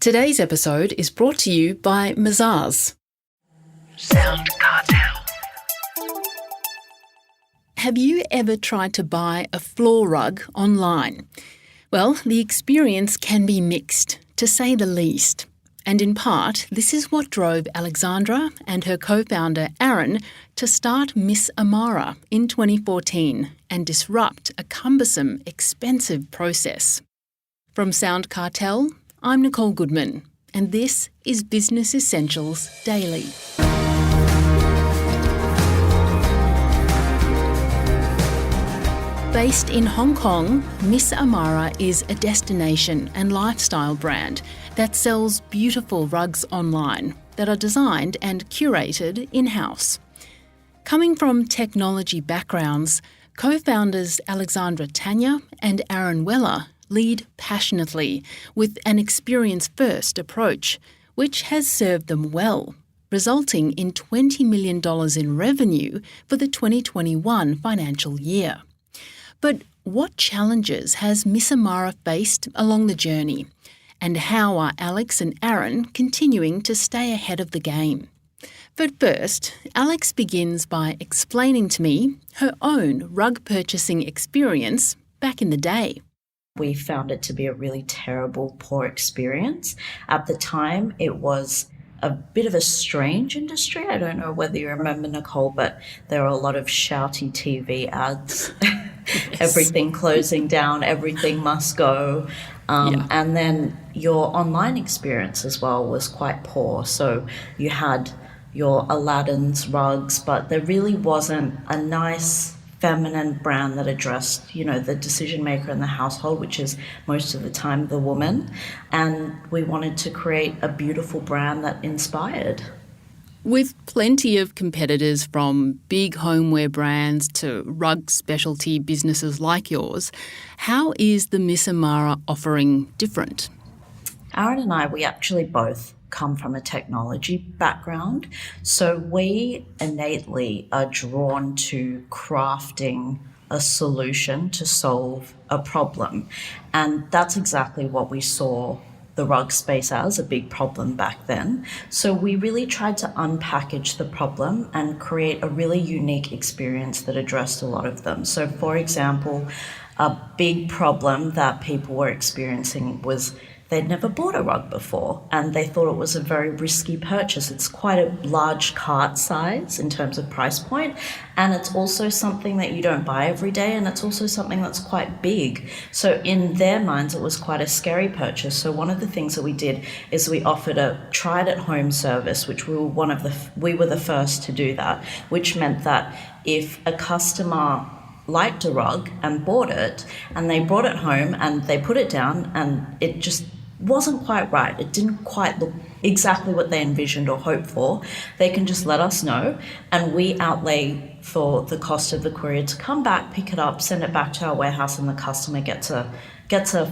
Today's episode is brought to you by Mazars. SoundCartel. Have you ever tried to buy a floor rug online? Well, the experience can be mixed, to say the least. And in part, this is what drove Alexandra and her co-founder Aaron to start Miss Amara in 2014 and disrupt a cumbersome, expensive process. From SoundCartel, I'm Nicole Goodman, and this is Business Essentials Daily. Based in Hong Kong, Miss Amara is a destination and lifestyle brand that sells beautiful rugs online that are designed and curated in-house. Coming from technology backgrounds, co-founders Alexandra Tanya and Aaron Weller lead passionately with an experience-first approach, which has served them well, resulting in $20 million in revenue for the 2021 financial year. But what challenges has Miss Amara faced along the journey? And how are Alex and Aaron continuing to stay ahead of the game? But first, Alex begins by explaining to me her own rug purchasing experience back in the day. We found it to be a really terrible, poor experience. At the time, it was a bit of a strange industry. I don't know whether you remember, Nicole, but there were a lot of shouty TV ads. Yes. Everything closing down, everything must go. And then your online experience as well was quite poor. So you had your Aladdin's rugs, but there really wasn't a nice feminine brand that addressed, the decision maker in the household, which is most of the time the woman. And we wanted to create a beautiful brand that inspired. With plenty of competitors from big homeware brands to rug specialty businesses like yours, how is the Miss Amara offering different? Aaron and I, we actually both come from a technology background. So we innately are drawn to crafting a solution to solve a problem. And that's exactly what we saw the rug space as, a big problem back then. So we really tried to unpackage the problem and create a really unique experience that addressed a lot of them. So for example, a big problem that people were experiencing was they'd never bought a rug before and they thought it was a very risky purchase. It's quite a large cart size in terms of price point, and it's also something that you don't buy every day, and it's also something that's quite big. So in their minds, it was quite a scary purchase. So one of the things that we did is we offered a try-it-at-home service, which we were the first to do that, which meant that if a customer liked a rug and bought it, and they brought it home and they put it down and it just wasn't quite right, it didn't quite look exactly what they envisioned or hoped for, they can just let us know, and we outlay for the cost of the courier to come back, pick it up, send it back to our warehouse, and the customer gets a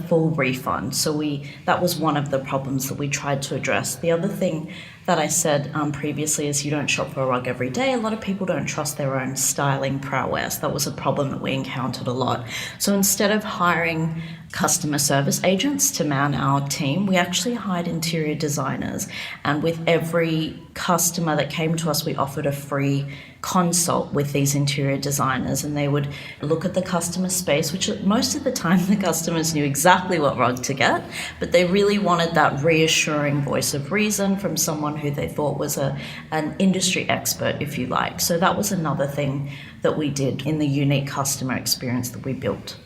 full refund. So that was one of the problems that we tried to address. The other thing that I said previously is you don't shop for a rug every day. A lot of people don't trust their own styling prowess. That was a problem that we encountered a lot. So instead of hiring customer service agents to man our team, we actually hired interior designers. And with every customer that came to us, we offered a free consult with these interior designers, and they would look at the customer space, which most of the time the customers knew exactly what rug to get, but they really wanted that reassuring voice of reason from someone who they thought was an industry expert, if you like. So that was another thing that we did in the unique customer experience that we built.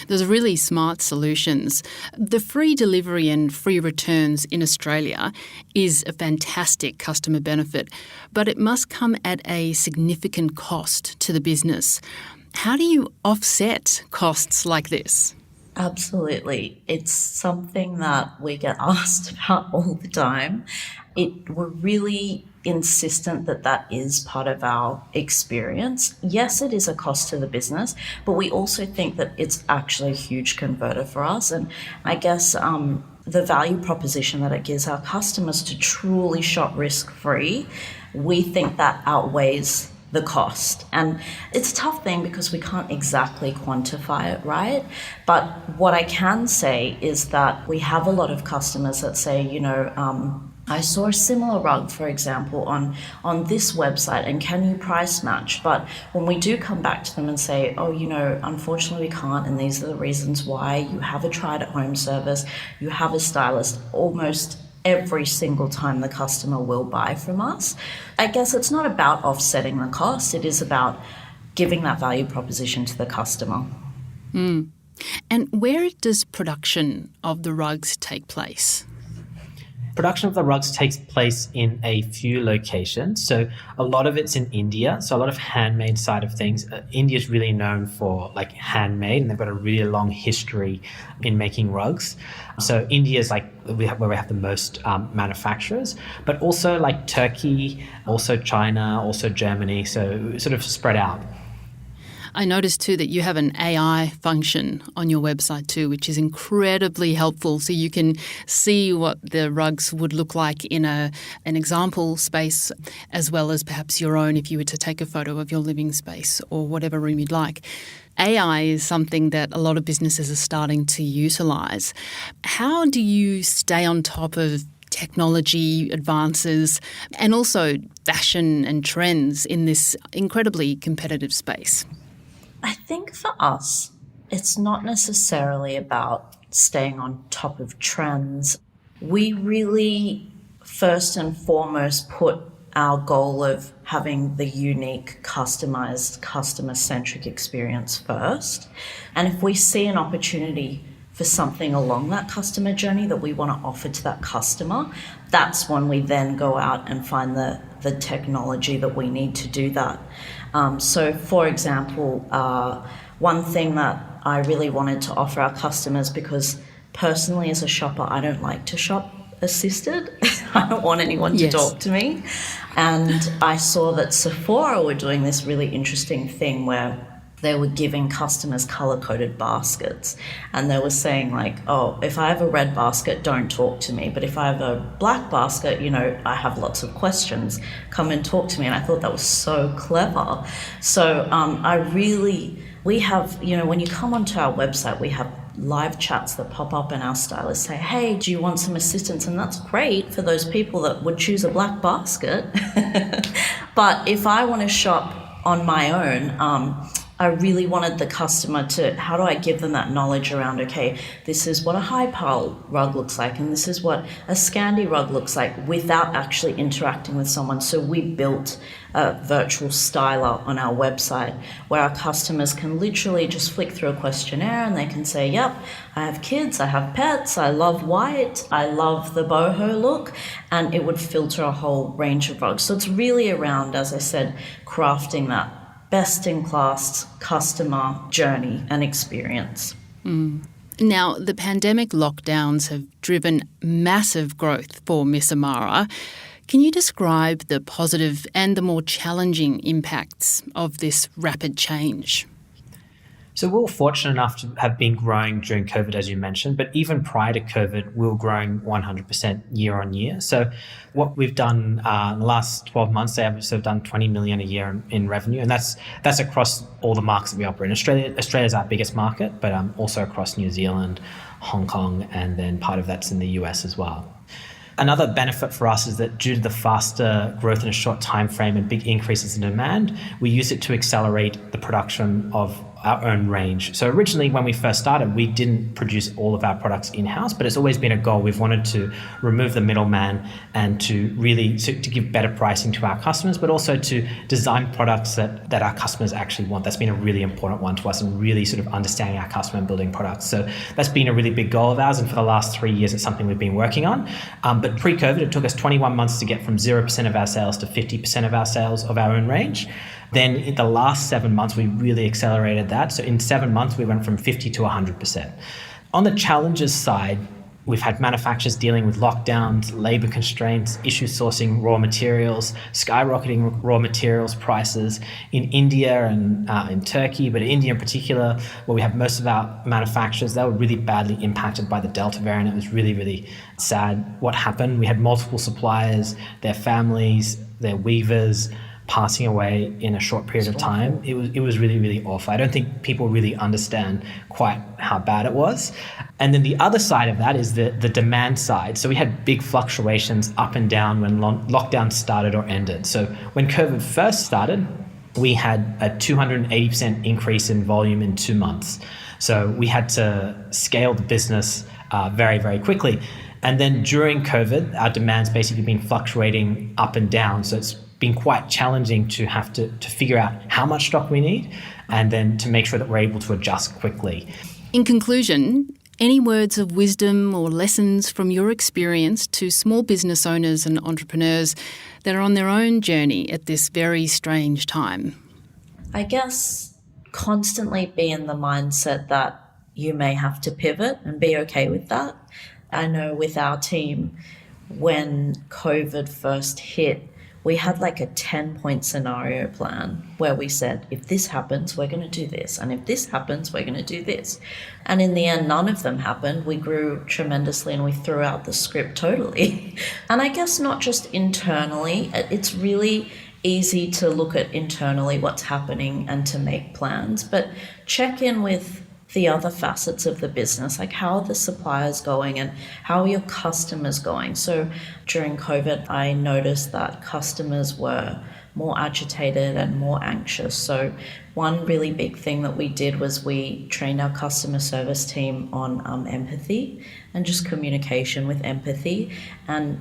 Those are really smart solutions. The free delivery and free returns in Australia is a fantastic customer benefit, but it must come at a significant cost to the business. How do you offset costs like this? Absolutely. It's something that we get asked about all the time. We're really insistent that is part of our experience. Yes, it is a cost to the business, but we also think that it's actually a huge converter for us. And I guess the value proposition that it gives our customers to truly shop risk-free, we think that outweighs the cost. And it's a tough thing because we can't exactly quantify it, right? But what I can say is that we have a lot of customers that say, I saw a similar rug, for example, on this website, and can you price match? But when we do come back to them and say, unfortunately we can't, and these are the reasons why, you have a try-at-home service, you have a stylist, almost every single time the customer will buy from us. I guess it's not about offsetting the cost, it is about giving that value proposition to the customer. And where does production of the rugs take place? Production of the rugs takes place in a few locations. So a lot of it's in India. So a lot of handmade side of things. India is really known for like handmade, and they've got a really long history in making rugs. So India is like where we have the most manufacturers, but also like Turkey, also China, also Germany. So sort of spread out. I noticed too that you have an AI function on your website too, which is incredibly helpful. So you can see what the rugs would look like in an example space, as well as perhaps your own if you were to take a photo of your living space or whatever room you'd like. AI is something that a lot of businesses are starting to utilise. How do you stay on top of technology advances and also fashion and trends in this incredibly competitive space? I think for us, it's not necessarily about staying on top of trends. We really, first and foremost, put our goal of having the unique, customized, customer-centric experience first. And if we see an opportunity for something along that customer journey that we want to offer to that customer, that's when we then go out and find the technology that we need to do that. So, for example, one thing that I really wanted to offer our customers, because personally as a shopper, I don't like to shop assisted. I don't want anyone to talk to me. And I saw that Sephora were doing this really interesting thing where they were giving customers color-coded baskets. And they were saying like, oh, if I have a red basket, don't talk to me. But if I have a black basket, I have lots of questions. Come and talk to me. And I thought that was so clever. So we have, when you come onto our website, we have live chats that pop up and our stylists say, hey, do you want some assistance? And that's great for those people that would choose a black basket. But if I want to shop on my own, I really wanted the customer to, how do I give them that knowledge around, okay, this is what a high pile rug looks like, and this is what a Scandi rug looks like, without actually interacting with someone. So we built a virtual styler on our website where our customers can literally just flick through a questionnaire and they can say, yep, I have kids, I have pets, I love white, I love the boho look, and it would filter a whole range of rugs. So it's really around, as I said, crafting that best-in-class customer journey and experience. Now, the pandemic lockdowns have driven massive growth for Miss Amara. Can you describe the positive and the more challenging impacts of this rapid change? So we were fortunate enough to have been growing during COVID, as you mentioned, but even prior to COVID, we were growing 100% year on year. So what we've done in the last 12 months, they have sort of done 20 million a year in revenue. And that's across all the markets that we operate in. Australia's our biggest market, but also across New Zealand, Hong Kong, and then part of that's in the US as well. Another benefit for us is that due to the faster growth in a short time frame and big increases in demand, we use it to accelerate the production of our own range. So originally when we first started, we didn't produce all of our products in-house, but it's always been a goal. We've wanted to remove the middleman and to really to give better pricing to our customers, but also to design products that our customers actually want. That's been a really important one to us, and really sort of understanding our customer and building products. So that's been a really big goal of ours, and for the last 3 years, it's something we've been working on. But pre-COVID, it took us 21 months to get from 0% of our sales to 50% of our sales of our own range. Then in the last 7 months, we really accelerated that. So in 7 months, we went from 50 to 100%. On the challenges side, we've had manufacturers dealing with lockdowns, labor constraints, issues sourcing raw materials, skyrocketing raw materials prices in India and in Turkey, but in India in particular, where we have most of our manufacturers, they were really badly impacted by the Delta variant. It was really, really sad what happened. We had multiple suppliers, their families, their weavers, passing away in a short period of time. It was really, really awful. I don't think people really understand quite how bad it was. And then the other side of that is the demand side. So we had big fluctuations up and down when lockdown started or ended. So when COVID first started, we had a 280% increase in volume in 2 months. So we had to scale the business very, very quickly. And then during COVID, our demand's basically been fluctuating up and down. So it's been quite challenging to have to figure out how much stock we need and then to make sure that we're able to adjust quickly. In conclusion, any words of wisdom or lessons from your experience to small business owners and entrepreneurs that are on their own journey at this very strange time? I guess constantly be in the mindset that you may have to pivot and be okay with that. I know with our team, when COVID first hit, we had like a 10-point scenario plan where we said, if this happens, we're going to do this. And if this happens, we're going to do this. And in the end, none of them happened. We grew tremendously and we threw out the script totally. And I guess not just internally, it's really easy to look at internally what's happening and to make plans, but check in with the other facets of the business, like how are the suppliers going and how are your customers going? So during COVID, I noticed that customers were more agitated and more anxious. So one really big thing that we did was we trained our customer service team on empathy and just communication with empathy and,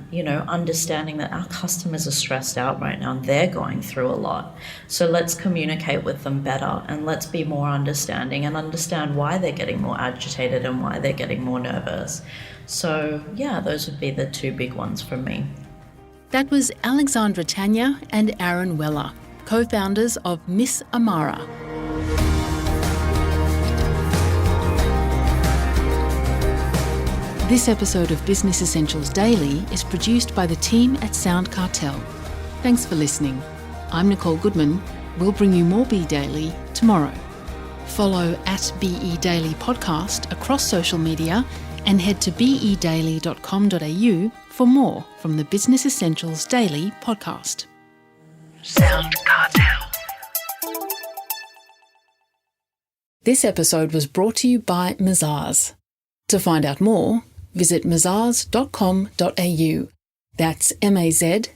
understanding that our customers are stressed out right now and they're going through a lot. So let's communicate with them better and let's be more understanding and understand why they're getting more agitated and why they're getting more nervous. So yeah, those would be the two big ones from me. That was Alexandra Tanya and Aaron Weller, co-founders of Miss Amara. This episode of Business Essentials Daily is produced by the team at SoundCartel. Thanks for listening. I'm Nicole Goodman. We'll bring you more Be Daily tomorrow. Follow at BE Daily Podcast across social media and head to bedaily.com.au for more from the Business Essentials Daily podcast. SoundCartel. This episode was brought to you by Mazars. To find out more, visit mazars.com.au. That's mazars.com.au.